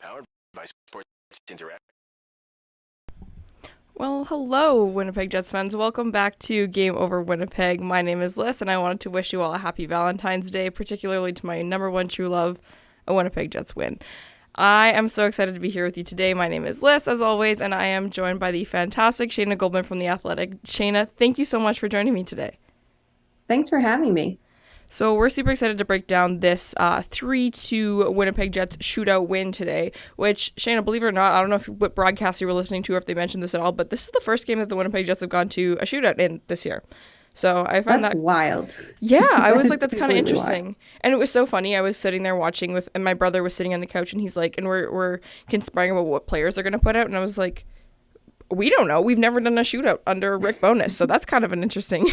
Powered by Sports Interact. Well, hello, Winnipeg Jets fans. Welcome back to Game Over Winnipeg. My name is Lyss, and I wanted to wish you all a happy Valentine's Day, particularly to my number one true love, a Winnipeg Jets win. I am so excited to be here with you today. My name is Lyss, as always, and I am joined by the fantastic Shayna Goldman from The Athletic. Shayna, thank you so much for joining me today. Thanks for having me. So we're super excited to break down this 3-2 Winnipeg Jets shootout win today, which, Shayna, believe it or not, I don't know what broadcast you were listening to or if they mentioned this at all, but this is the first game that the Winnipeg Jets have gone to a shootout in this year. So I found That's that wild. yeah, I was like, that's kind of Completely interesting. wild. And it was so funny. I was sitting there watching with, and my brother was sitting on the couch, and he's like, and we're conspiring about what players they're going to put out. And I was like, we don't know. We've never done a shootout under Rick Bowness, so that's kind of an interesting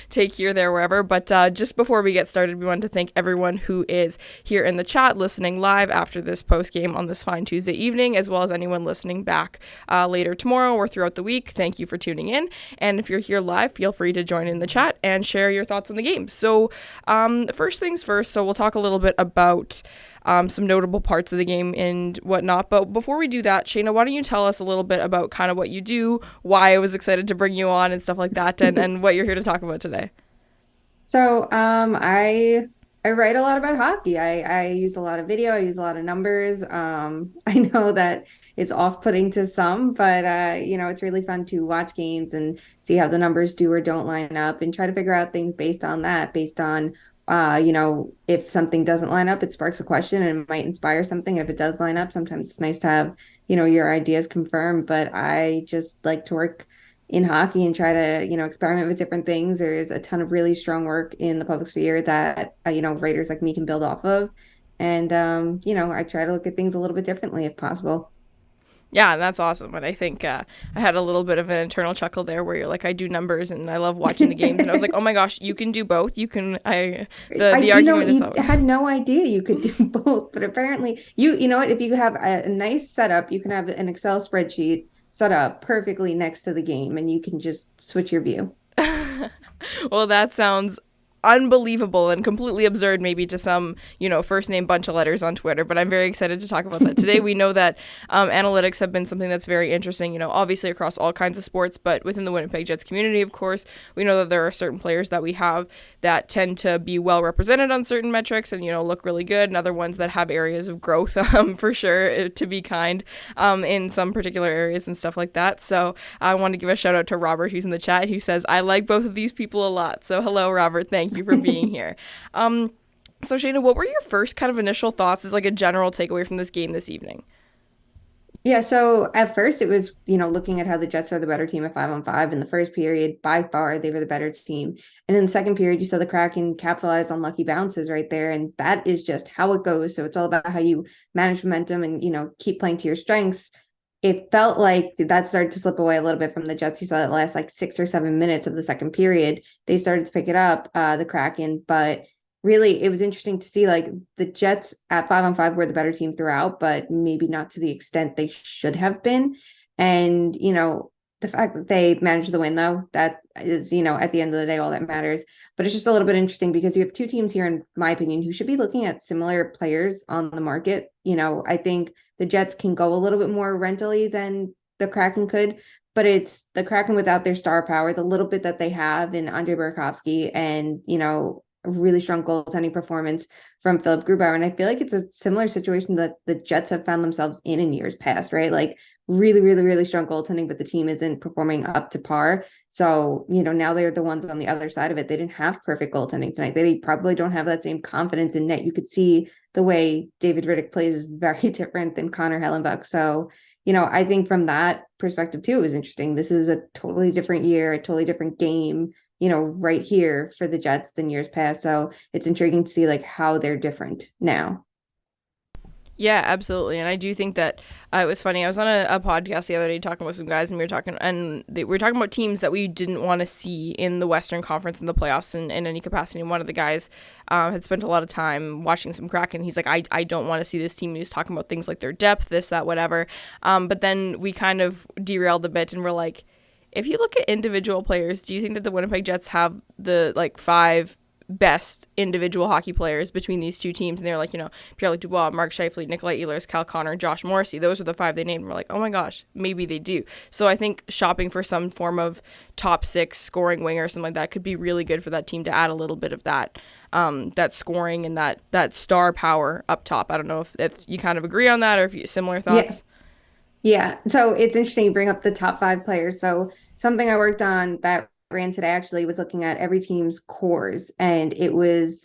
take here, there, wherever. But just before we get started, we wanted to thank everyone who is here in the chat, listening live after this post game on this fine Tuesday evening, as well as anyone listening back later tomorrow or throughout the week. Thank you for tuning in. And if you're here live, feel free to join in the chat and share your thoughts on the game. So first things first, so we'll talk a little bit about some notable parts of the game and whatnot. But before we do that, Shayna, why don't you tell us a little bit about kind of what you do, why I was excited to bring you on and stuff like that, and what you're here to talk about today. So I write a lot about hockey. I use a lot of video. I use a lot of numbers. I know that it's off-putting to some, but it's really fun to watch games and see how the numbers do or don't line up, and try to figure out things based on that, based on if something doesn't line up, it sparks a question and it might inspire something. And if it does line up, sometimes it's nice to have, your ideas confirmed. But I just like to work in hockey and try to, experiment with different things. There's a ton of really strong work in the public sphere that, writers like me can build off of. And, I try to look at things a little bit differently if possible. Yeah, that's awesome. And I think I had a little bit of an internal chuckle there where you're like, I do numbers and I love watching the games. And I was like, oh my gosh, you can do both. You can, the argument is always. I had no idea you could do both, but apparently you know what, if you have a nice setup, you can have an Excel spreadsheet set up perfectly next to the game and you can just switch your view. Well, that sounds unbelievable and completely absurd maybe to some, first name bunch of letters on Twitter, but I'm very excited to talk about that today. We know that analytics have been something that's very interesting, obviously across all kinds of sports, but within the Winnipeg Jets community, of course, we know that there are certain players that we have that tend to be well represented on certain metrics and, look really good, and other ones that have areas of growth, for sure, to be kind, in some particular areas and stuff like that. So I want to give a shout out to Robert, who's in the chat, who says, I like both of these people a lot. So hello, Robert. Thank you for being here. So Shayna, what were your first kind of initial thoughts as like a general takeaway from this game this evening? Yeah, so at first it was, looking at how the Jets are the better team at 5-on-5. In the first period, by far, they were the better team. And in the second period, you saw the Kraken capitalize on lucky bounces right there. And that is just how it goes. So it's all about how you manage momentum and, keep playing to your strengths. It felt like that started to slip away a little bit from the Jets. You saw that last like 6 or 7 minutes of the second period. They started to pick it up, the Kraken, but really it was interesting to see like the Jets at 5-on-5 were the better team throughout, but maybe not to the extent they should have been. And, the fact that they managed the win, though, that is, at the end of the day, all that matters. But it's just a little bit interesting because you have two teams here, in my opinion, who should be looking at similar players on the market. I think the Jets can go a little bit more rentally than the Kraken could, but it's the Kraken without their star power, the little bit that they have in Andre Burakovsky and, a really strong goaltending performance from Philip Grubauer. And I feel like it's a similar situation that the Jets have found themselves in years past, right? Like really, really, really strong goaltending, but the team isn't performing up to par. So, now they're the ones on the other side of it. They didn't have perfect goaltending tonight. They probably don't have that same confidence in net. You could see the way David Riddick plays is very different than Connor Hellenbuck. So, I think from that perspective too, it was interesting. This is a totally different year, a totally different game, right here for the Jets than years past. So it's intriguing to see like how they're different now. Yeah, absolutely. And I do think that it was funny. I was on a podcast the other day talking with some guys, and we were talking about teams that we didn't want to see in the Western Conference in the playoffs in any capacity. And one of the guys had spent a lot of time watching some Kraken. He's like, I don't want to see this team. He was talking about things like their depth, this, that, whatever. But then we kind of derailed a bit, and we're like, if you look at individual players, do you think that the Winnipeg Jets have the like five best individual hockey players between these two teams. And they're like, Pierre-Luc Dubois, Mark Scheifele, Nikolai Ehlers, Cal Connor, Josh Morrissey. Those are the 5 they named. We're like, oh my gosh, maybe they do. So I think shopping for some form of top 6 scoring winger or something like that could be really good for that team to add a little bit of that scoring and that star power up top. I don't know if you kind of agree on that or if you similar thoughts. Yeah. So it's interesting you bring up the top 5 players. So something I worked on that ran today actually was looking at every team's cores, and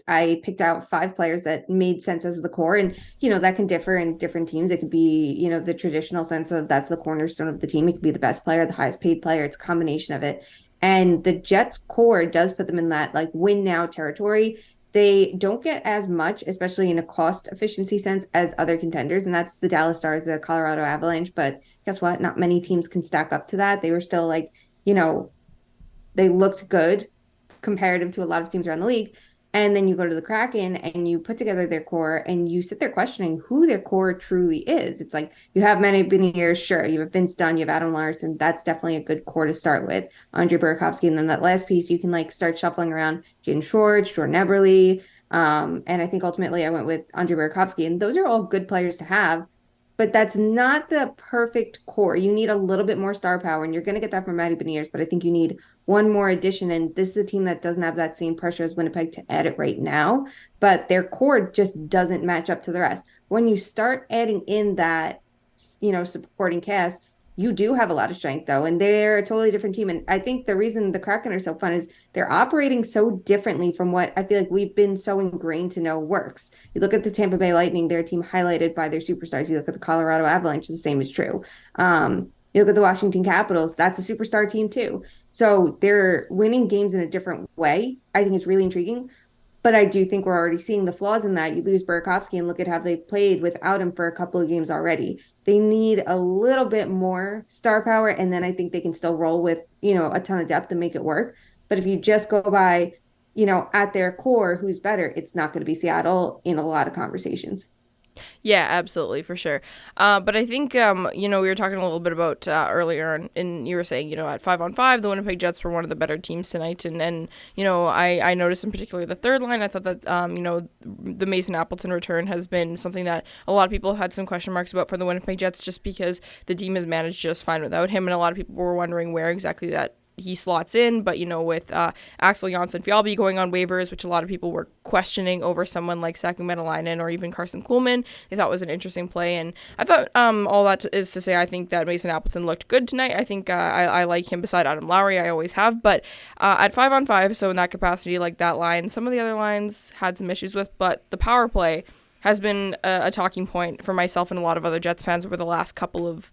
I picked out 5 players that made sense as the core, and that can differ in different teams. It could be the traditional sense of that's the cornerstone of the team. It could be the best player, the highest paid player. It's a combination of it, and the Jets core does put them in that like win now territory. They don't get as much, especially in a cost efficiency sense, as other contenders, and that's the Dallas Stars, the Colorado Avalanche. But guess what? Not many teams can stack up to that. They were still like, they looked good comparative to a lot of teams around the league. And then you go to the Kraken and you put together their core and you sit there questioning who their core truly is. It's like you have Manny Beniers, sure. You have Vince Dunn, you have Adam Larson. That's definitely a good core to start with. Andre Burakovsky. And then that last piece, you can like start shuffling around Jaden Schwartz, Jordan Eberle. And I think ultimately I went with Andre Burakovsky. And those are all good players to have. But that's not the perfect core. You need a little bit more star power, and you're going to get that from Matty Beniers, but I think you need one more addition, and this is a team that doesn't have that same pressure as Winnipeg to add it right now, but their core just doesn't match up to the rest. When you start adding in that, supporting cast, you do have a lot of strength, though, and they're a totally different team. And I think the reason the Kraken are so fun is they're operating so differently from what I feel like we've been so ingrained to know works. You look at the Tampa Bay Lightning, their team highlighted by their superstars. You look at the Colorado Avalanche, the same is true. You look at the Washington Capitals, that's a superstar team too. So they're winning games in a different way. I think it's really intriguing. But I do think we're already seeing the flaws in that. You lose Burakovsky and look at how they played without him for a couple of games already. They need a little bit more star power, and then I think they can still roll with, a ton of depth and make it work. But if you just go by, at their core, who's better, it's not going to be Seattle in a lot of conversations. Yeah, absolutely, for sure. But I think, we were talking a little bit about earlier, and you were saying, at 5-on-5, the Winnipeg Jets were one of the better teams tonight. And I noticed in particular the third line. I thought that, the Mason Appleton return has been something that a lot of people have had some question marks about for the Winnipeg Jets just because the team has managed just fine without him. And a lot of people were wondering where exactly that he slots in, but with Axel Jonsson-Fjallby going on waivers, which a lot of people were questioning over someone like Saku Metalainen or even Carson Kuhlman, they thought was an interesting play. And I thought all that is to say, I think that Mason Appleton looked good tonight. I think I like him beside Adam Lowry. I always have, but at 5-on-5, so in that capacity, like that line, some of the other lines had some issues with, but the power play has been a talking point for myself and a lot of other Jets fans over the last couple of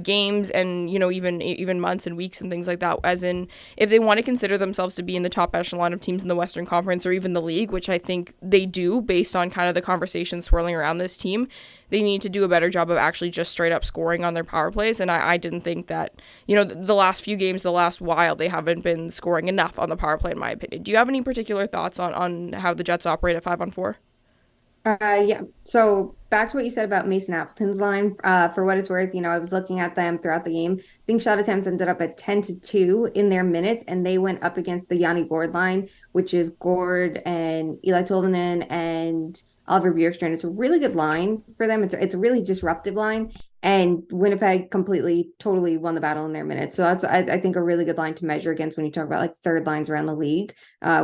games and, even months and weeks and things like that. As in, if they want to consider themselves to be in the top echelon of teams in the Western Conference or even the league, which I think they do based on kind of the conversation swirling around this team, they need to do a better job of actually just straight up scoring on their power plays. And I didn't think that, the last few games, the last while, they haven't been scoring enough on the power play, in my opinion. Do you have any particular thoughts on how the Jets operate at 5-on-4? Yeah. So back to what you said about Mason Appleton's line, for what it's worth, I was looking at them throughout the game. I think shot attempts ended up at 10-2 in their minutes, and they went up against the Yanni Gourde line, which is Gourde and Eli Tolvanen and Oliver Bjorkstrand. It's a really good line for them. It's a really disruptive line. And Winnipeg totally won the battle in their minutes. So that's, I think, a really good line to measure against when you talk about like third lines around the league.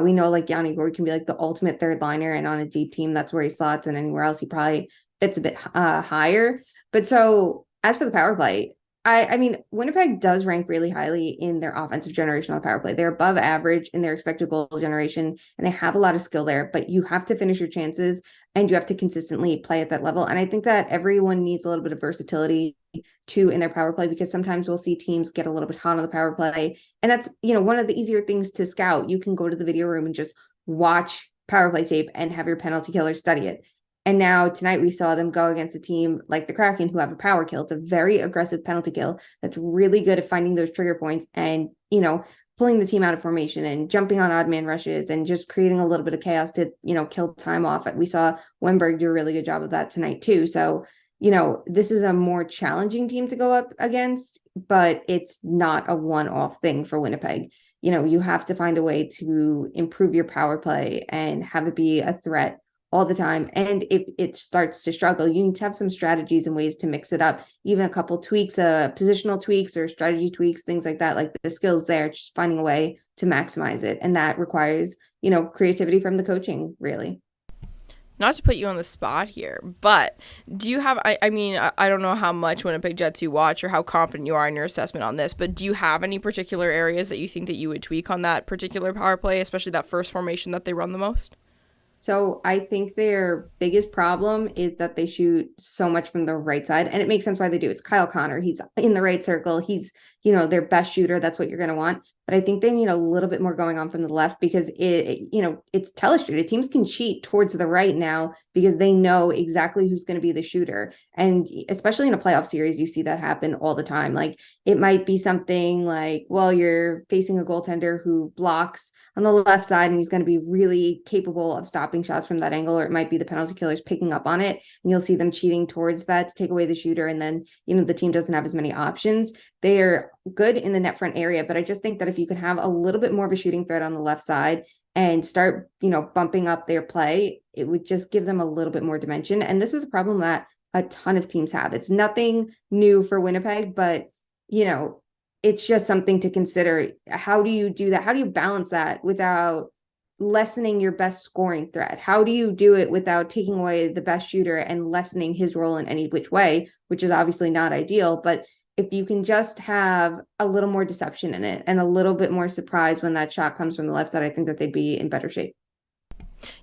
We know like Yanni Gourde can be like the ultimate third liner, and on a deep team, that's where he slots, and anywhere else he probably fits a bit higher. But so as for the power play, I mean, Winnipeg does rank really highly in their offensive generation on the power play. They're above average in their expected goal generation, and they have a lot of skill there, but you have to finish your chances and you have to consistently play at that level. And I think that everyone needs a little bit of versatility too in their power play, because sometimes we'll see teams get a little bit hot on the power play. And that's, one of the easier things to scout. You can go to the video room and just watch power play tape and have your penalty killer study it. And now tonight we saw them go against a team like the Kraken who have a power kill. It's a very aggressive penalty kill that's really good at finding those trigger points and, pulling the team out of formation and jumping on odd man rushes and just creating a little bit of chaos to, kill time off. We saw Wenberg do a really good job of that tonight too. So, this is a more challenging team to go up against, but it's not a one-off thing for Winnipeg. you have to find a way to improve your power play and have it be a threat all the time. And if it starts to struggle, you need to have some strategies and ways to mix it up, even a couple tweaks, positional tweaks or strategy tweaks, things like that. Like the skills there, just finding a way to maximize it. And that requires, creativity from the coaching, really. Not to put you on the spot here, but do you have, I mean, I don't know how much Winnipeg Jets you watch or how confident you are in your assessment on this, but do you have any particular areas that you think that you would tweak on that particular power play, especially that first formation that they run the most? So I think their biggest problem is that they shoot so much from the right side, and it makes sense why they do. It's Kyle Connor. He's in the right circle. He's, their best shooter. That's what you're going to want. But I think they need a little bit more going on from the left because it's telestrated. Teams can cheat towards the right now because they know exactly who's going to be the shooter. And especially in a playoff series, you see that happen all the time. Like it might be something like, well, you're facing a goaltender who blocks on the left side and he's going to be really capable of stopping shots from that angle, or it might be the penalty killers picking up on it and you'll see them cheating towards that to take away the shooter. And then, the team doesn't have as many options. They are good in the net front area, but I just think that if you could have a little bit more of a shooting threat on the left side and start, bumping up their play, it would just give them a little bit more dimension. And this is a problem that a ton of teams have. It's nothing new for Winnipeg, but, it's just something to consider. How do you do that? How do you balance that without lessening your best scoring threat? How do you do it without taking away the best shooter and lessening his role in any which way, which is obviously not ideal, but if you can just have a little more deception in it and a little bit more surprise when that shot comes from the left side, I think that they'd be in better shape.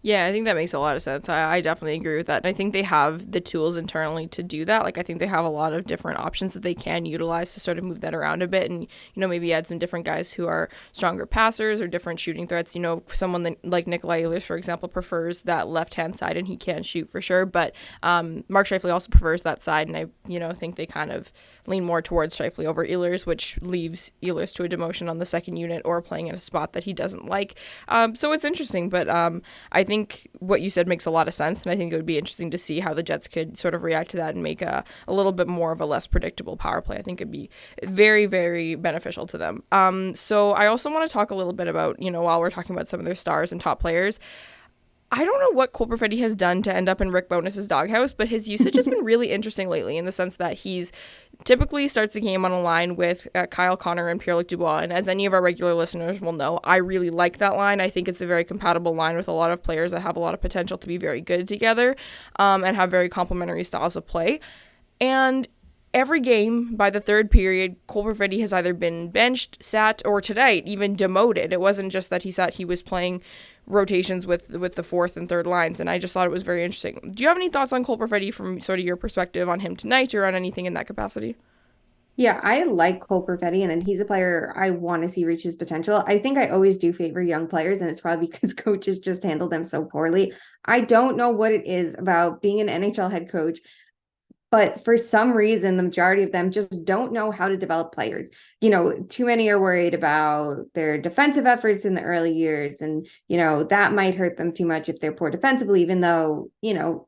Yeah, I think that makes a lot of sense. I definitely agree with that. And I think they have the tools internally to do that. Like, I think they have a lot of different options that they can utilize to sort of move that around a bit and, maybe add some different guys who are stronger passers or different shooting threats. Someone like Nikolai Ehlers, for example, prefers that left-hand side and he can shoot for sure. But Mark Scheifele also prefers that side. And I, think they kind of lean more towards Scheifele over Ehlers, which leaves Ehlers to a demotion on the second unit or playing in a spot that he doesn't like. So it's interesting, but I think what you said makes a lot of sense, and I think it would be interesting to see how the Jets could sort of react to that and make a little bit more of a less predictable power play. I think it'd be very, very beneficial to them. So I also want to talk a little bit about, while we're talking about some of their stars and top players, I don't know what Cole Perfetti has done to end up in Rick Bowness's doghouse, but his usage has been really interesting lately in the sense that he's typically starts the game on a line with Kyle Connor and Pierre-Luc Dubois. And as any of our regular listeners will know, I really like that line. I think it's a very compatible line with a lot of players that have a lot of potential to be very good together and have very complementary styles of play. And every game, by the third period, Cole Perfetti has either been benched, sat, or tonight even demoted. It wasn't just that he sat, he was playing rotations with the fourth and third lines, and I just thought it was very interesting. Do you have any thoughts on Cole Perfetti from sort of your perspective on him tonight or on anything in that capacity? Yeah, I like Cole Perfetti, and he's a player I want to see reach his potential. I think I always do favor young players, and it's probably because coaches just handle them so poorly. I don't know what it is about being an NHL head coach, but for some reason, the majority of them just don't know how to develop players. Too many are worried about their defensive efforts in the early years. And, that might hurt them too much if they're poor defensively, even though,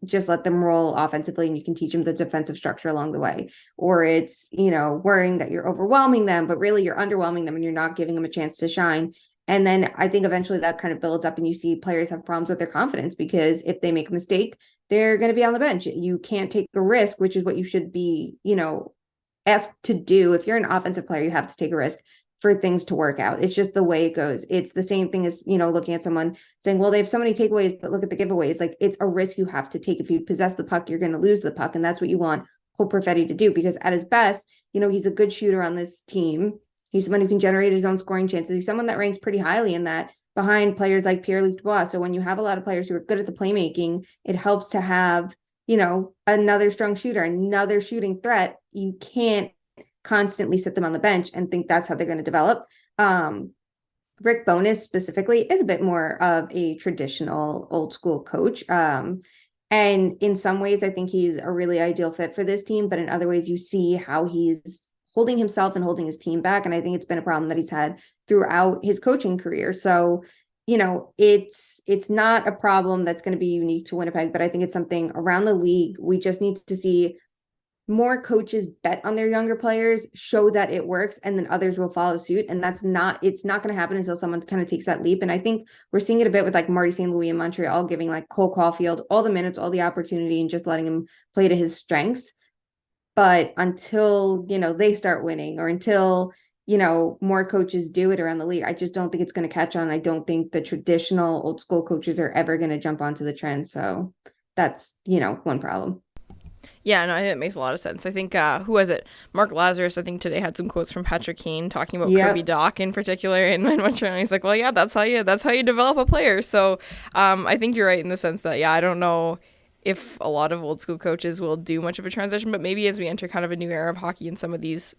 just let them roll offensively and you can teach them the defensive structure along the way. Or it's, worrying that you're overwhelming them, but really you're underwhelming them and you're not giving them a chance to shine. And then I think eventually that kind of builds up and you see players have problems with their confidence because if they make a mistake, they're going to be on the bench. You can't take a risk, which is what you should be, asked to do. If you're an offensive player, you have to take a risk for things to work out. It's just the way it goes. It's the same thing as, looking at someone saying, well, they have so many takeaways, but look at the giveaways. Like it's a risk you have to take. If you possess the puck, you're going to lose the puck. And that's what you want Cole Perfetti to do because at his best, he's a good shooter on this team. He's someone who can generate his own scoring chances. He's someone that ranks pretty highly in that behind players like Pierre-Luc Dubois. So when you have a lot of players who are good at the playmaking, it helps to have, another strong shooter, another shooting threat. You can't constantly sit them on the bench and think that's how they're going to develop. Rick Bowness specifically is a bit more of a traditional old school coach. And in some ways, I think he's a really ideal fit for this team. But in other ways, you see how he's holding himself and holding his team back. And I think it's been a problem that he's had throughout his coaching career. So, it's not a problem that's going to be unique to Winnipeg, but I think it's something around the league. We just need to see more coaches bet on their younger players, show that it works, and then others will follow suit. And it's not going to happen until someone kind of takes that leap. And I think we're seeing it a bit with like Marty St. Louis in Montreal, giving like Cole Caulfield all the minutes, all the opportunity, and just letting him play to his strengths. But until, they start winning, or until, more coaches do it around the league, I just don't think it's going to catch on. I don't think the traditional old school coaches are ever going to jump onto the trend. So that's, one problem. Yeah, no, I think it makes a lot of sense. I think, who was it? Mark Lazarus, I think today had some quotes from Patrick Kane talking about Kirby Dach in particular in Montreal. He's like, well, yeah, that's how you develop a player. So I think you're right in the sense that, yeah, I don't know if a lot of old school coaches will do much of a transition, but maybe as we enter kind of a new era of hockey and some of these,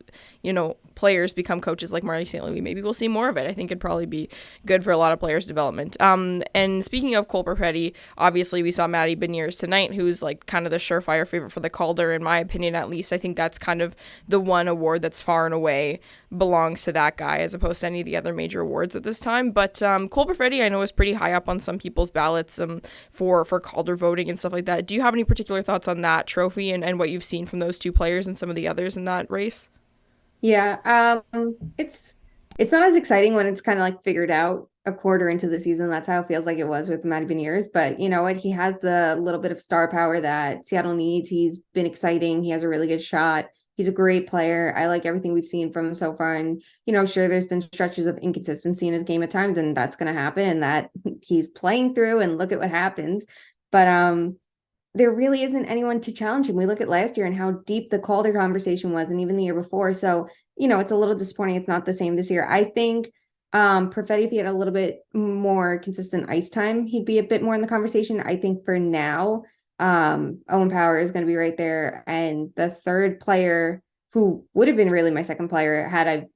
players become coaches like Marty St. Louis, maybe we'll see more of it. I think it'd probably be good for a lot of players' development. And speaking of Cole Perfetti, obviously we saw Matty Beniers tonight, who's like kind of the surefire favorite for the Calder, in my opinion, at least. I think that's kind of the one award that's far and away belongs to that guy as opposed to any of the other major awards at this time. But Cole Perfetti, I know, is pretty high up on some people's ballots for Calder voting and stuff like that. Do you have any particular thoughts on that trophy and what you've seen from those two players and some of the others in that race? Yeah, it's not as exciting when it's kind of like figured out a quarter into the season. That's how it feels like it was with Matty Beniers. But you know what? He has the little bit of star power that Seattle needs. He's been exciting. He has a really good shot. He's a great player. I like everything we've seen from him so far. And, sure, there's been stretches of inconsistency in his game at times, and that's going to happen. And that he's playing through, and look at what happens. But there really isn't anyone to challenge him. We look at last year and how deep the Calder conversation was, and even the year before. So, it's a little disappointing. It's not the same this year. I think Perfetti, if he had a little bit more consistent ice time, he'd be a bit more in the conversation. I think for now, Owen Power is going to be right there. And the third player, who would have been really my second player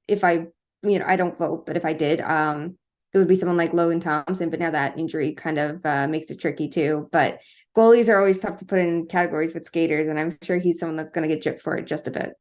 if I don't vote, but if I did, it would be someone like Logan Thompson. But now that injury kind of makes it tricky too. But goalies are always tough to put in categories with skaters, and I'm sure he's someone that's going to get gypped for it just a bit.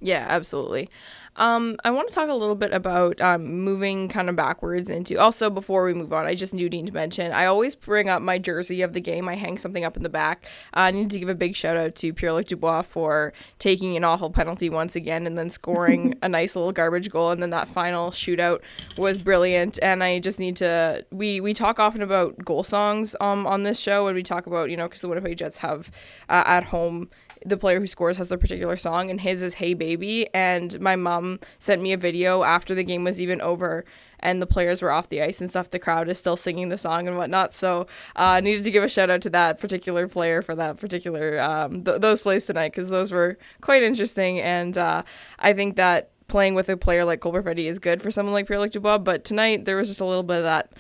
Yeah, absolutely. I want to talk a little bit about moving kind of backwards into, also before we move on, I just need to mention, I always bring up my jersey of the game. I hang something up in the back. I need to give a big shout out to Pierre-Luc Dubois for taking an awful penalty once again and then scoring a nice little garbage goal. And then that final shootout was brilliant. And I just need to, we talk often about goal songs on this show, and we talk about, because the Winnipeg Jets have at home, the player who scores has their particular song, and his is Hey Baby. And my mom sent me a video after the game was even over and the players were off the ice and stuff. The crowd is still singing the song and whatnot. So I needed to give a shout out to that particular player for that particular those plays tonight, because those were quite interesting. And I think that playing with a player like Cole Perfetti is good for someone like Pierre-Luc Dubois. But tonight there was just a little bit of that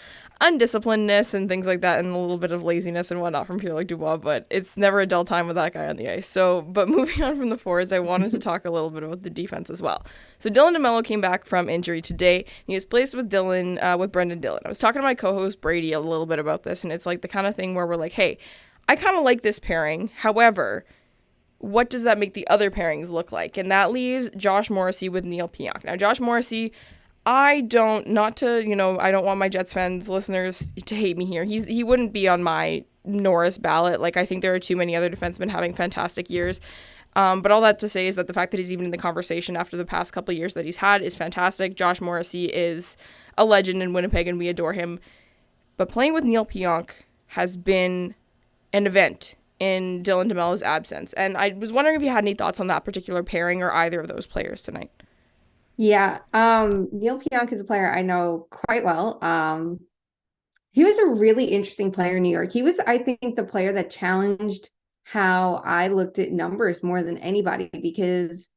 undisciplinedness and things like that, and a little bit of laziness and whatnot from Pierre-Luc Dubois, but it's never a dull time with that guy on the ice. So, but moving on from the forwards, I wanted to talk a little bit about the defense as well. So Dylan DeMello came back from injury today. He was placed with Brendan Dillon. I was talking to my co-host Brady a little bit about this, and it's like the kind of thing where we're like, hey, I kind of like this pairing. However, what does that make the other pairings look like? And that leaves Josh Morrissey with Neil Pionk. Now, Josh Morrissey, I don't want my Jets fans, listeners to hate me here. He wouldn't be on my Norris ballot. Like, I think there are too many other defensemen having fantastic years. But all that to say is that the fact that he's even in the conversation after the past couple of years that he's had is fantastic. Josh Morrissey is a legend in Winnipeg, and we adore him. But playing with Neil Pionk has been an event in Dylan DeMello's absence. And I was wondering if you had any thoughts on that particular pairing or either of those players tonight. Yeah, Neil Pionk is a player I know quite well. He was a really interesting player in New York. He was, I think, the player that challenged how I looked at numbers more than anybody, because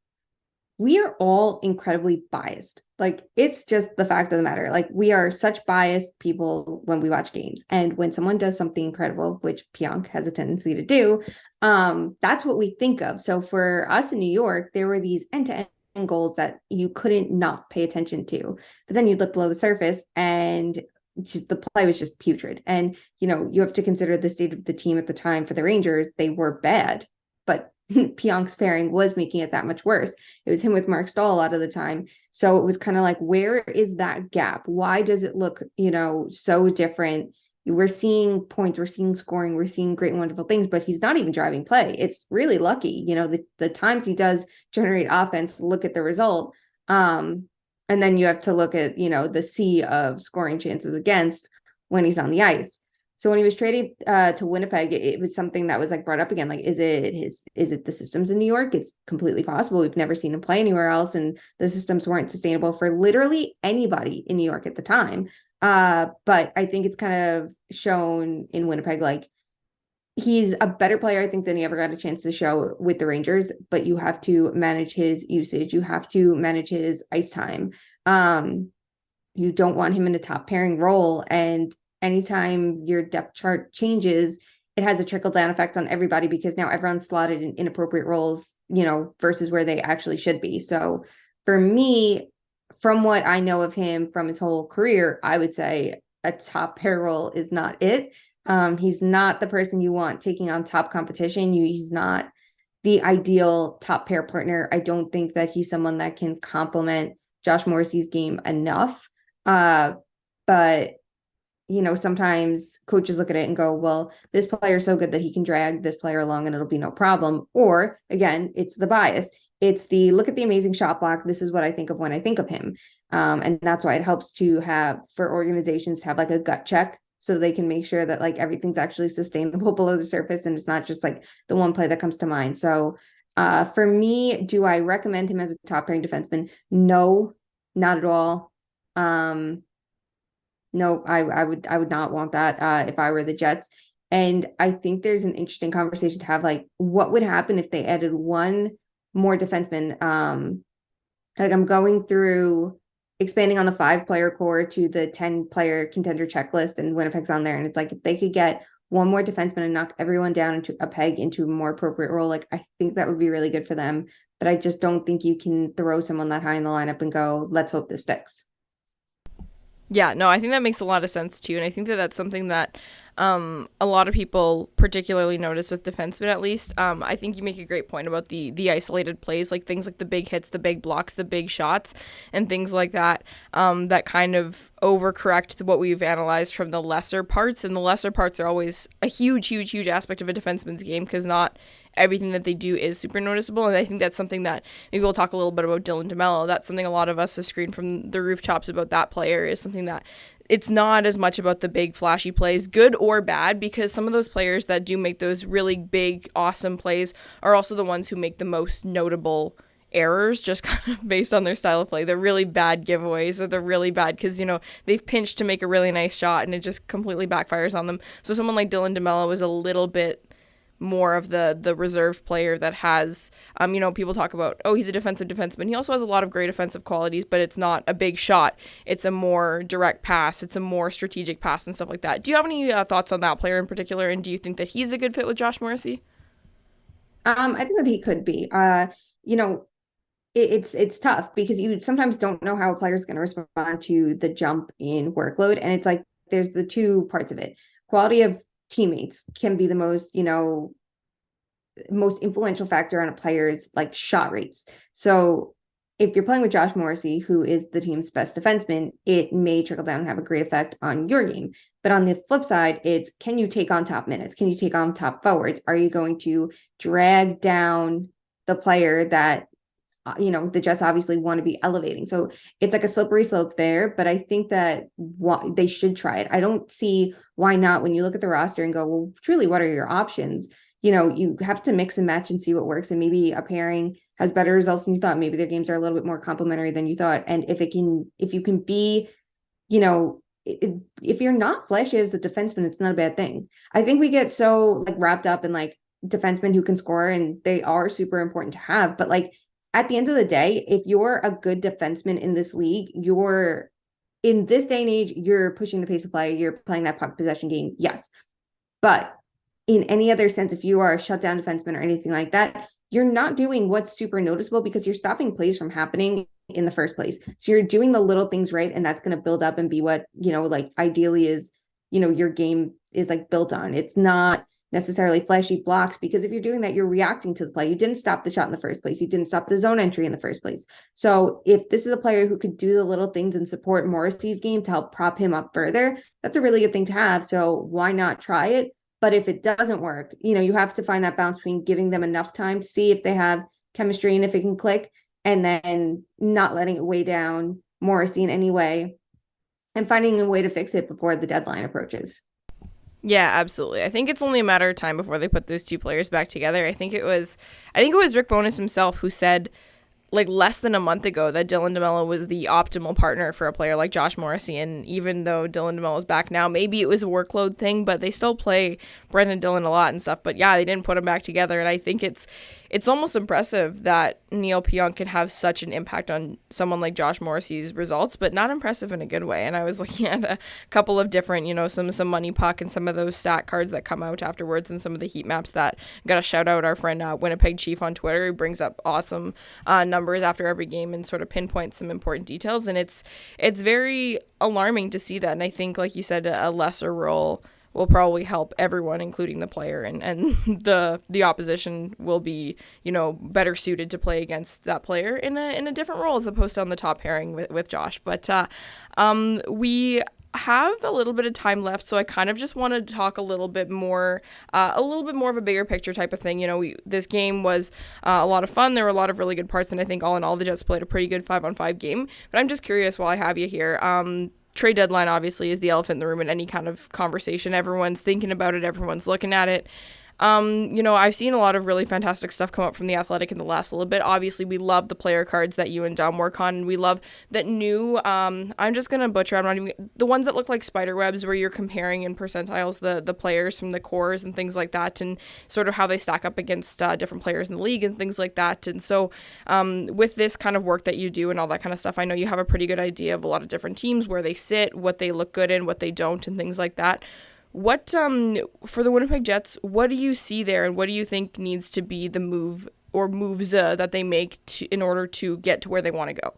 we are all incredibly biased. Like, it's just the fact of the matter. Like, we are such biased people when we watch games. And when someone does something incredible, which Pionk has a tendency to do, that's what we think of. So for us in New York, there were these end-to-end goals that you couldn't not pay attention to. But then you'd look below the surface and the play was just putrid. And, you have to consider the state of the team at the time for the Rangers. They were bad, but Pionk's pairing was making it that much worse. It was him with Mark Stahl a lot of the time. So it was kind of like, where is that gap? Why does it look, so different? we're seeing points, we're seeing scoring, we're seeing great and wonderful things, but he's not even driving play. It's really lucky, the times he does generate offense, look at the result. And then you have to look at, the sea of scoring chances against when he's on the ice. So when he was traded to Winnipeg, it was something that was like brought up again. Like, is it the systems in New York? It's completely possible. We've never seen him play anywhere else, and the systems weren't sustainable for literally anybody in New York at the time. But I think it's kind of shown in Winnipeg, like, he's a better player, I think, than he ever got a chance to show with the Rangers, but you have to manage his usage. You have to manage his ice time. You don't want him in a top pairing role. And anytime your depth chart changes, it has a trickle down effect on everybody, because now everyone's slotted in inappropriate roles, versus where they actually should be. So for me, from what I know of him from his whole career, I would say a top pair role is not it. He's not the person you want taking on top competition. He's not the ideal top pair partner. I don't think that he's someone that can complement Josh Morrissey's game enough. But sometimes coaches look at it and go, well, this player is so good that he can drag this player along and it'll be no problem. Or again, it's the bias. It's the look at the amazing shot block. This is what I think of when I think of him. And that's why it helps to have, for organizations to have like a gut check, so they can make sure that like everything's actually sustainable below the surface, and it's not just like the one play that comes to mind. So for me, do I recommend him as a top pairing defenseman? No, not at all. No, I would not want that if I were the Jets. And I think there's an interesting conversation to have, like, what would happen if they added one more defenseman? Like, I'm going through expanding on the 5-player core to the 10-player contender checklist, and Winnipeg's on there. And it's like, if they could get one more defenseman and knock everyone down into a peg into a more appropriate role, like, I think that would be really good for them. But I just don't think you can throw someone that high in the lineup and go, let's hope this sticks. Yeah, no, I think that makes a lot of sense too. And I think that that's something that a lot of people particularly notice with defensemen, at least. I think you make a great point about the isolated plays, like things like the big hits, the big blocks, the big shots, and things like that, that kind of overcorrect what we've analyzed from the lesser parts. And the lesser parts are always a huge, huge, huge aspect of a defenseman's game, because not everything that they do is super noticeable. And I think that's something that maybe we'll talk a little bit about Dylan DeMello. That's something a lot of us have screamed from the rooftops about that player, is something that it's not as much about the big flashy plays, good or bad, because some of those players that do make those really big, awesome plays are also the ones who make the most notable errors, just kind of based on their style of play. They're really bad giveaways, or they're really bad because, they've pinched to make a really nice shot and it just completely backfires on them. So someone like Dylan DeMello is a little bit more of the reserve player that has, people talk about, oh, he's a defensive defenseman. He also has a lot of great offensive qualities, but it's not a big shot. It's a more direct pass. It's a more strategic pass and stuff like that. Do you have any thoughts on that player in particular? And do you think that he's a good fit with Josh Morrissey? I think that he could be. It's tough because you sometimes don't know how a player is going to respond to the jump in workload. And it's like, there's the two parts of it. Quality of teammates can be the most influential factor on a player's like shot rates. So if you're playing with Josh Morrissey, who is the team's best defenseman, it may trickle down and have a great effect on your game. But on the flip side, it's, can you take on top minutes? Can you take on top forwards? Are you going to drag down the player that the Jets obviously want to be elevating? So it's like a slippery slope there, but I think that they should try it. I don't see why not when you look at the roster and go, well, truly, what are your options? You have to mix and match and see what works. And maybe a pairing has better results than you thought. Maybe their games are a little bit more complementary than you thought. And if you can be, if you're not flashy as a defenseman, it's not a bad thing. I think we get so like wrapped up in like defensemen who can score, and they are super important to have. But like, at the end of the day, if you're a good defenseman in this league, you're in this day and age, you're pushing the pace of play, you're playing that puck possession game. Yes. But in any other sense, if you are a shutdown defenseman or anything like that, you're not doing what's super noticeable, because you're stopping plays from happening in the first place. So you're doing the little things right. And that's going to build up and be what, like ideally is, your game is like built on. It's not necessarily flashy blocks, because if you're doing that, you're reacting to the play. You didn't stop the shot in the first place. You didn't stop the zone entry in the first place. So if this is a player who could do the little things and support Morrissey's game to help prop him up further, that's a really good thing to have. So why not try it? But if it doesn't work, you have to find that balance between giving them enough time to see if they have chemistry and if it can click, and then not letting it weigh down Morrissey in any way, and finding a way to fix it before the deadline approaches. Yeah, absolutely. I think it's only a matter of time before they put those two players back together. I think it was Rick Bowness himself who said, like, less than a month ago that Dylan DeMello was the optimal partner for a player like Josh Morrissey. And even though Dylan DeMello is back now, maybe it was a workload thing, but they still play Brendan Dillon a lot and stuff. But yeah, they didn't put them back together. And I think it's almost impressive that Neil Pionk can have such an impact on someone like Josh Morrissey's results, but not impressive in a good way. And I was looking at a couple of different, some money puck and some of those stat cards that come out afterwards, and some of the heat maps that got to shout out our friend Winnipeg Chief on Twitter. He brings up awesome numbers after every game and sort of pinpoints some important details. And it's very alarming to see that. And I think, like you said, a lesser role will probably help everyone, including the player, and the opposition will be, better suited to play against that player in a different role as opposed to on the top pairing with Josh. But we have a little bit of time left, so I kind of just wanted to talk a little bit more of a bigger picture type of thing. This game was a lot of fun. There were a lot of really good parts, and I think all in all, the Jets played a pretty good 5-on-5 game. But I'm just curious, while I have you here, trade deadline obviously is the elephant in the room in any kind of conversation. Everyone's thinking about it. Everyone's looking at it. I've seen a lot of really fantastic stuff come up from The Athletic in the last little bit. Obviously, we love the player cards that you and Dom work on. We love that new, I'm just going to butcher, I'm not even, the ones that look like spider webs where you're comparing in percentiles the players from the cores and things like that, and sort of how they stack up against different players in the league and things like that. And so with this kind of work that you do and all that kind of stuff, I know you have a pretty good idea of a lot of different teams, where they sit, what they look good in, what they don't, and things like that. What, for the Winnipeg Jets, what do you see there, and what do you think needs to be the move or moves that they make in order to get to where they want to go?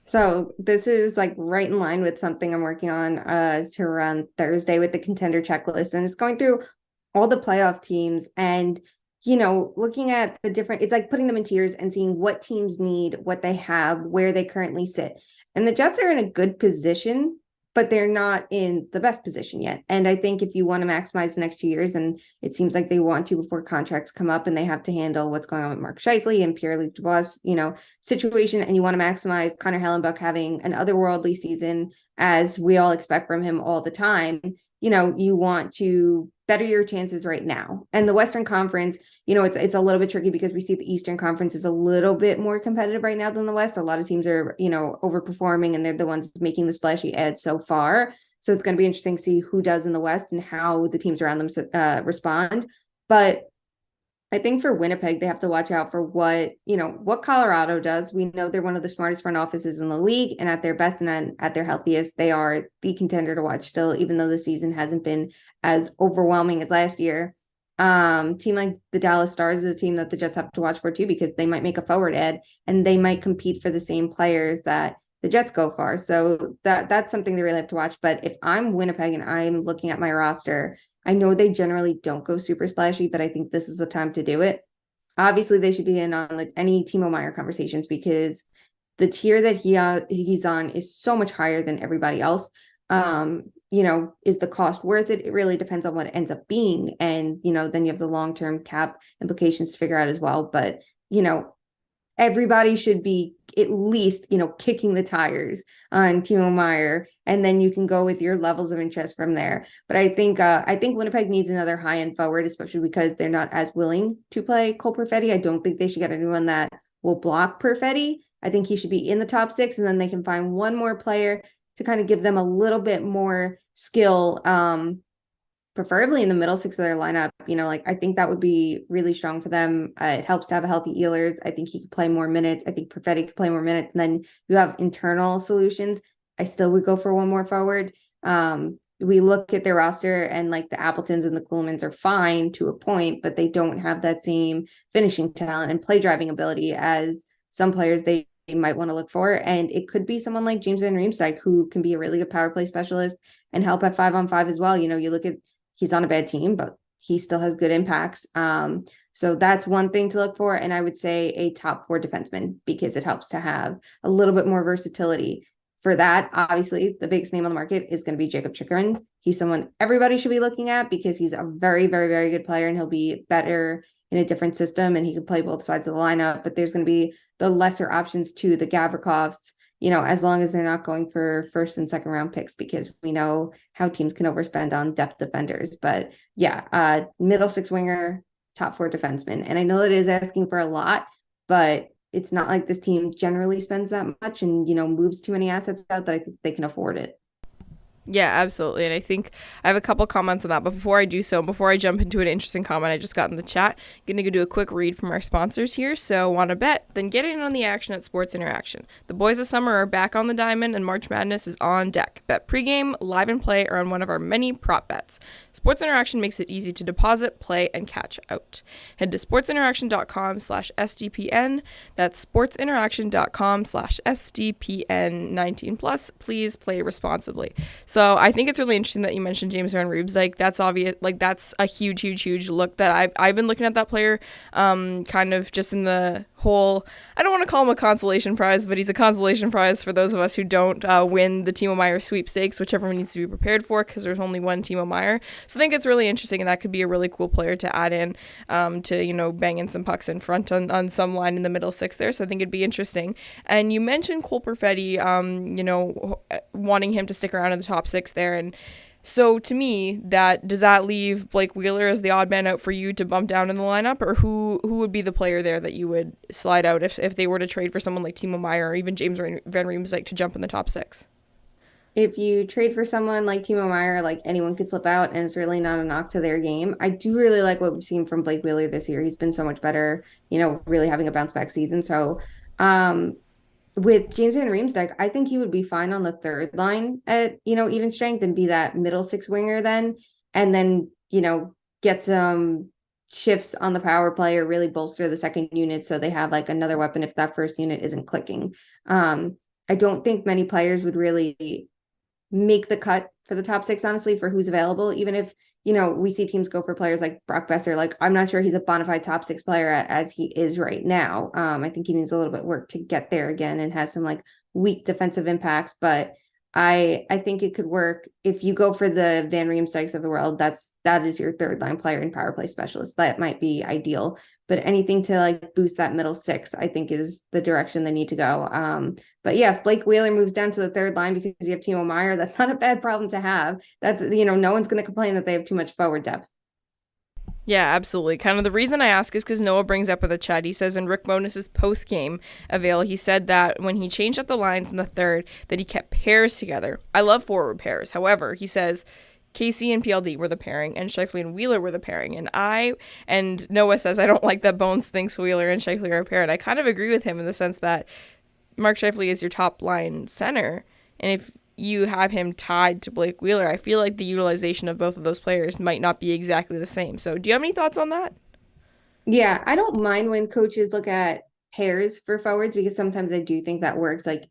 So this is like right in line with something I'm working on to run Thursday with the contender checklist. And it's going through all the playoff teams and, looking at the different, it's like putting them in tiers and seeing what teams need, what they have, where they currently sit. And the Jets are in a good position, but they're not in the best position yet. And I think if you want to maximize the next 2 years, and it seems like they want to before contracts come up and they have to handle what's going on with Mark Scheifele and Pierre-Luc Dubois, situation, and you want to maximize Connor Hellenbuck having an otherworldly season, as we all expect from him all the time, you want to better your chances right now. And the Western Conference, it's a little bit tricky because we see the Eastern Conference is a little bit more competitive right now than the West. A lot of teams are, overperforming, and they're the ones making the splashy ads so far. So it's going to be interesting to see who does in the West and how the teams around them respond. But I think for Winnipeg, they have to watch out for what Colorado does. We know they're one of the smartest front offices in the league, and at their best and at their healthiest, they are the contender to watch still, even though the season hasn't been as overwhelming as last year. Team like the Dallas Stars is a team that the Jets have to watch for too, because they might make a forward ad and they might compete for the same players that the Jets go for. So that's something they really have to watch. But if I'm Winnipeg and I'm looking at my roster, I know they generally don't go super splashy, but I think this is the time to do it. Obviously, they should be in on any Timo Meier conversations, because the tier that he's on is so much higher than everybody else. Is the cost worth it? It really depends on what it ends up being. And, then you have the long-term cap implications to figure out as well. But, everybody should be at least, kicking the tires on Timo Meier, and then you can go with your levels of interest from there. But I think Winnipeg needs another high-end forward, especially because they're not as willing to play Cole Perfetti. I don't think they should get anyone that will block Perfetti. I think he should be in the top 6, and then they can find one more player to kind of give them a little bit more skill, preferably in the middle 6 of their lineup. I think that would be really strong for them. It helps to have a healthy Ehlers. I think he could play more minutes. I think Perfetti could play more minutes. And then you have internal solutions. I still would go for one more forward. We look at their roster, and like the Appletons and the Kuhlmans are fine to a point, but they don't have that same finishing talent and play driving ability as some players they might want to look for. And it could be someone like James Van Riemsdyk, who can be a really good power play specialist and help at 5-on-5 as well. You look at, he's on a bad team, but he still has good impacts. So that's one thing to look for. And I would say a top 4 defenseman, because it helps to have a little bit more versatility. For that, obviously, the biggest name on the market is going to be Jacob Chikrin. He's someone everybody should be looking at because he's a very, very, very good player, and he'll be better in a different system, and he can play both sides of the lineup. But there's going to be the lesser options too, the Gavrikovs, as long as they're not going for first and second round picks, because we know how teams can overspend on depth defenders. But yeah, middle 6 winger, top 4 defenseman. And I know that is asking for a lot, but it's not like this team generally spends that much and, moves too many assets out that I think they can afford it. Yeah, absolutely. And I think I have a couple comments on that. But before I do so, before I jump into an interesting comment I just got in the chat, I'm going to go do a quick read from our sponsors here. So want to bet? Then get in on the action at Sports Interaction. The boys of summer are back on the diamond and March Madness is on deck. Bet pregame, live and play, or on one of our many prop bets. Sports Interaction makes it easy to deposit, play, and catch out. Head to sportsinteraction.com/SDPN. That's sportsinteraction.com/SDPN 19+. Please play responsibly. So I think it's really interesting that you mentioned James Van Riemsdyk. Like, that's obvious. Like, that's a huge, huge, huge look that I've been looking at that player, kind of just in the whole. I don't want to call him a consolation prize, but he's a consolation prize for those of us who don't win the Timo Meier sweepstakes, which everyone needs to be prepared for because there's only one Timo Meier. So I think it's really interesting, and that could be a really cool player to add in to bang in some pucks in front on some line in the middle 6 there. So I think it'd be interesting. And you mentioned Cole Perfetti, wanting him to stick around in the top 6 there, and so to me, does that leave Blake Wheeler as the odd man out for you to bump down in the lineup, or who would be the player there that you would slide out if they were to trade for someone like Timo Meier or even James Van Riemsdyk to jump in the top 6? If you trade for someone like Timo Meier, like, anyone could slip out, and it's really not a knock to their game. I do really like what we've seen from Blake Wheeler this year. He's been so much better, really having a bounce back season. So, with James Van Riemsdyk, I think he would be fine on the third line at, even strength, and be that middle 6 winger then. And then, get some shifts on the power play or really bolster the second unit so they have like another weapon if that first unit isn't clicking. I don't think many players would really make the cut for the top 6, honestly, for who's available, even if, we see teams go for players like Brock Besser. Like, I'm not sure he's a bona fide top 6 player as he is right now. I think he needs a little bit of work to get there again and has some like weak defensive impacts, but I think it could work if you go for the Van Riemsdyks of the world. That is your third line player and power play specialist. That might be ideal, but anything to like boost that middle 6, I think, is the direction they need to go. But yeah, if Blake Wheeler moves down to the third line because you have Timo Meier, that's not a bad problem to have. That's, no one's going to complain that they have too much forward depth. Yeah, absolutely. Kind of the reason I ask is because Noah brings up with a chat. He says in Rick Bonus's post-game avail, he said that when he changed up the lines in the third, that he kept pairs together. I love forward pairs. However, he says KC and PLD were the pairing, and Scheifele and Wheeler were the pairing. And Noah says, I don't like that Bones thinks Wheeler and Scheifele are a pair. And I kind of agree with him in the sense that Mark Scheifele is your top line center. And if you have him tied to Blake Wheeler, I feel like the utilization of both of those players might not be exactly the same. So do you have any thoughts on that? Yeah, I don't mind when coaches look at pairs for forwards, because sometimes I do think that works. Like,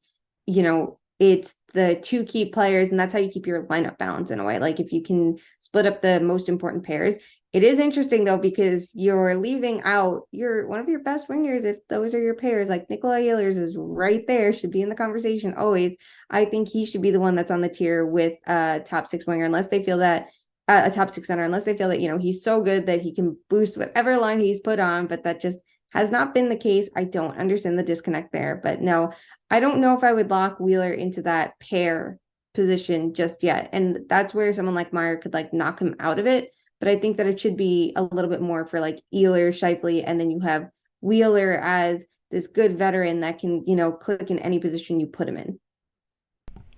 it's the 2 key players, and that's how you keep your lineup balance in a way. Like, if you can split up the most important pairs. It is interesting though, because you're leaving out one of your best wingers if those are your pairs. Like, Nikolai Ehlers is right there, should be in the conversation always. I think he should be the one that's on the tier with a top 6 winger, unless they feel that a top 6 center, unless they feel that, he's so good that he can boost whatever line he's put on, but that just has not been the case. I don't understand the disconnect there, but no, I don't know if I would lock Wheeler into that pair position just yet. And that's where someone like Meier could like knock him out of it. But I think that it should be a little bit more for like Ehlers, Scheifele, and then you have Wheeler as this good veteran that can, click in any position you put him in.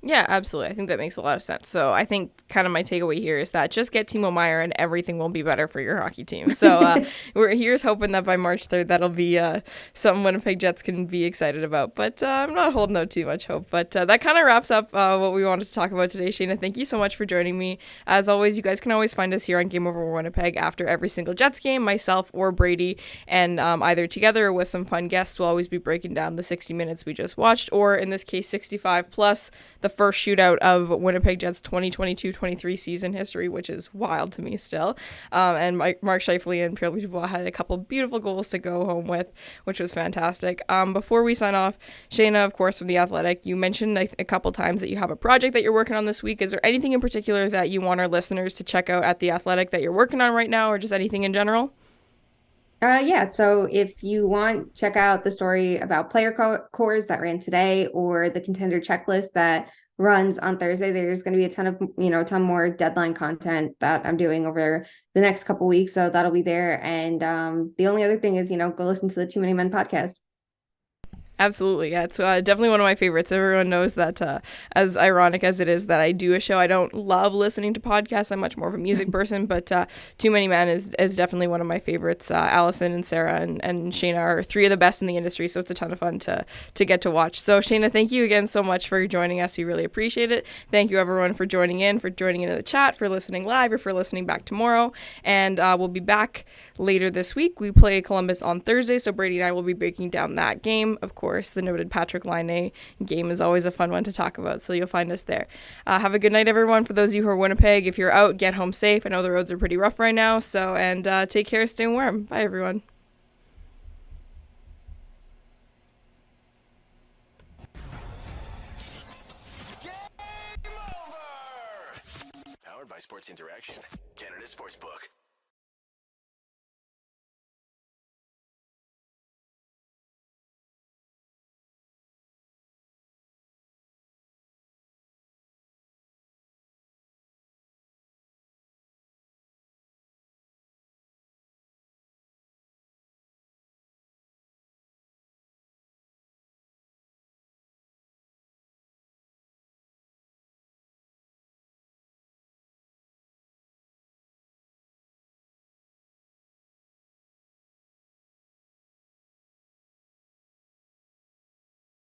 Yeah, absolutely. I think that makes a lot of sense. So I think kind of my takeaway here is that just get Timo Meier and everything will be better for your hockey team. So here's hoping that by March 3rd, that'll be something Winnipeg Jets can be excited about. But I'm not holding out too much hope. But that kind of wraps up what we wanted to talk about today. Shayna, thank you so much for joining me. As always, you guys can always find us here on Game Over Winnipeg after every single Jets game, myself or Brady, and either together or with some fun guests. We'll always be breaking down the 60 minutes we just watched, or in this case, 65 plus the first shootout of Winnipeg Jets 2022-23 season history, which is wild to me still. And Mark Scheifele and Pierre-Luc had a couple beautiful goals to go home with, which was fantastic. Before we sign off, Shayna, of course, from The Athletic, you mentioned a couple times that you have a project that you're working on this week. Is there anything in particular that you want our listeners to check out at The Athletic that you're working on right now, or just anything in general? Yeah, so if you want, check out the story about player cores that ran today, or the contender checklist that runs on Thursday. There's going to be a ton of, ton more deadline content that I'm doing over the next couple weeks. So that'll be there. And the only other thing is, go listen to the Too Many Men podcast. Absolutely. Yeah, it's definitely one of my favorites. Everyone knows that as ironic as it is that I do a show, I don't love listening to podcasts. I'm much more of a music person, but Too Many Men is definitely one of my favorites. Allison and Sarah and Shayna are three of the best in the industry, so it's a ton of fun to get to watch. So Shayna, thank you again so much for joining us. We really appreciate it. Thank you everyone for joining in the chat, for listening live, or for listening back tomorrow. And we'll be back later this week. We play Columbus on Thursday, so Brady and I will be breaking down that game. Of course, the noted Patrick Laine game is always a fun one to talk about, so you'll find us there. Have a good night, everyone. For those of you who are Winnipeg, if you're out, get home safe. I know the roads are pretty rough right now, and take care, stay warm. Bye, everyone. Game over! Powered by Sports Interaction, Canada Sportsbook.